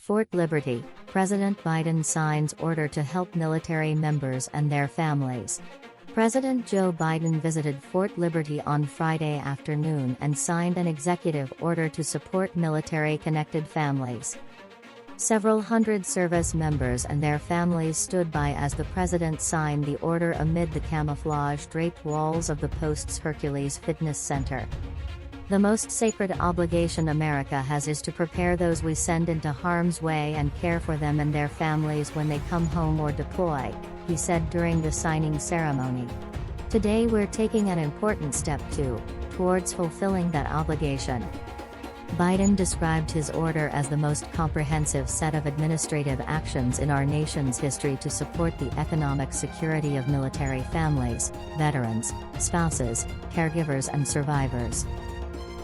Fort Liberty, President Biden signs order to help military members and their families. President Joe Biden visited Fort Liberty on Friday afternoon and signed an executive order to support military-connected families. Several hundred service members and their families stood by as the president signed the order amid the camouflage-draped walls of the post's Hercules Fitness Center. "The most sacred obligation America has is to prepare those we send into harm's way and care for them and their families when they come home or deploy," he said during the signing ceremony. "Today we're taking an important step towards fulfilling that obligation." Biden described his order as the most comprehensive set of administrative actions in our nation's history to support the economic security of military families, veterans, spouses, caregivers and survivors.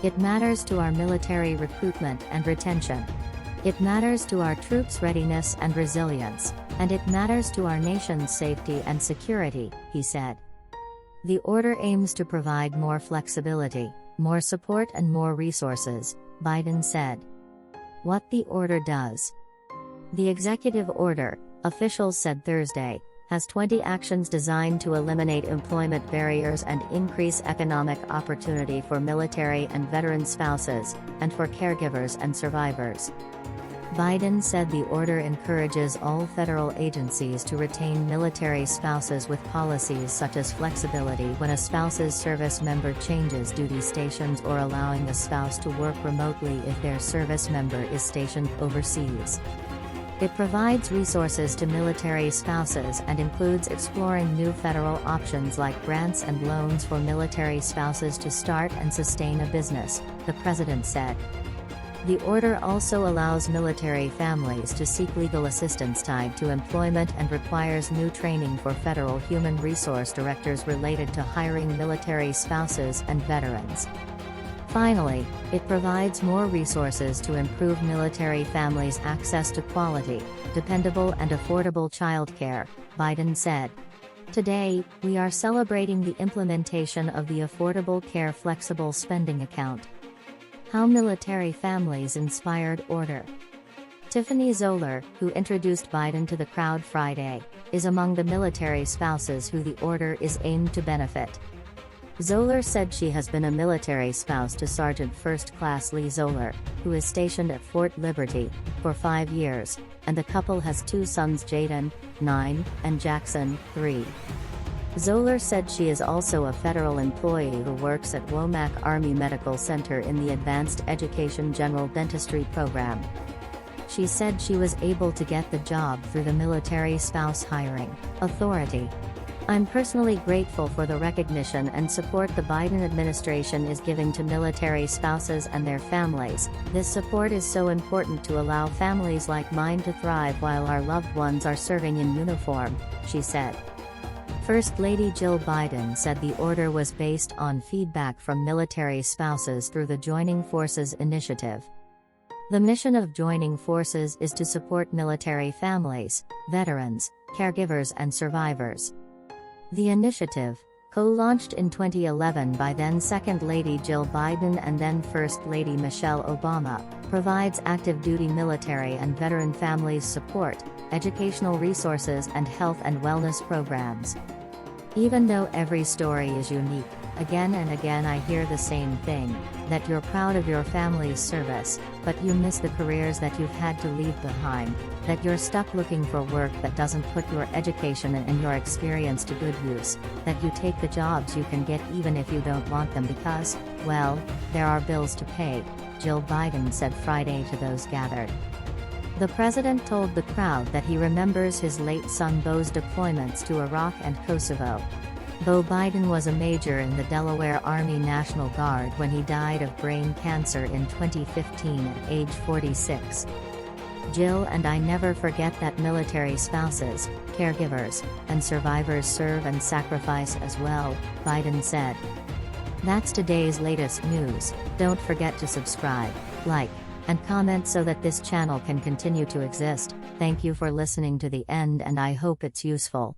"It matters to our military recruitment and retention. It matters to our troops' readiness and resilience, and it matters to our nation's safety and security," he said. The order aims to provide more flexibility, more support and more resources, Biden said. What the order does. The executive order, officials said Thursday, has 20 actions designed to eliminate employment barriers and increase economic opportunity for military and veteran spouses, and for caregivers and survivors. Biden said the order encourages all federal agencies to retain military spouses with policies such as flexibility when a spouse's service member changes duty stations or allowing a spouse to work remotely if their service member is stationed overseas. It provides resources to military spouses and includes exploring new federal options like grants and loans for military spouses to start and sustain a business, the president said. The order also allows military families to seek legal assistance tied to employment and requires new training for federal human resource directors related to hiring military spouses and veterans. Finally, it provides more resources to improve military families' access to quality, dependable and affordable childcare, Biden said. Today, we are celebrating the implementation of the Affordable Care Flexible Spending Account. How military families inspired order. Tiffany Zoller, who introduced Biden to the crowd Friday, is among the military spouses who the order is aimed to benefit. Zoller said she has been a military spouse to Sergeant First Class Lee Zoller, who is stationed at Fort Liberty, for 5 years, and the couple has 2 sons, Jaden, 9, and Jackson, 3. Zoller said she is also a federal employee who works at Womack Army Medical Center in the Advanced Education General Dentistry program. She said she was able to get the job through the Military Spouse Hiring Authority. "I'm personally grateful for the recognition and support the Biden administration is giving to military spouses and their families. This support is so important to allow families like mine to thrive while our loved ones are serving in uniform," she said. First Lady Jill Biden said the order was based on feedback from military spouses through the Joining Forces initiative. The mission of Joining Forces is to support military families, veterans, caregivers and survivors. The initiative, co-launched in 2011 by then Second Lady Jill Biden and then First Lady Michelle Obama, provides active duty military and veteran families support, educational resources and health and wellness programs. Even though every story is unique, again and again I hear the same thing, that you're proud of your family's service, but you miss the careers that you've had to leave behind, that you're stuck looking for work that doesn't put your education and your experience to good use, that you take the jobs you can get even if you don't want them because, well, there are bills to pay, Jill Biden said Friday to those gathered. The president told the crowd that he remembers his late son Beau's deployments to Iraq and Kosovo. Beau Biden was a major in the Delaware Army National Guard when he died of brain cancer in 2015 at age 46. Jill and I never forget that military spouses, caregivers, and survivors serve and sacrifice as well, Biden said. That's today's latest news. Don't forget to subscribe, like, and comment so that this channel can continue to exist. Thank you for listening to the end and I hope it's useful.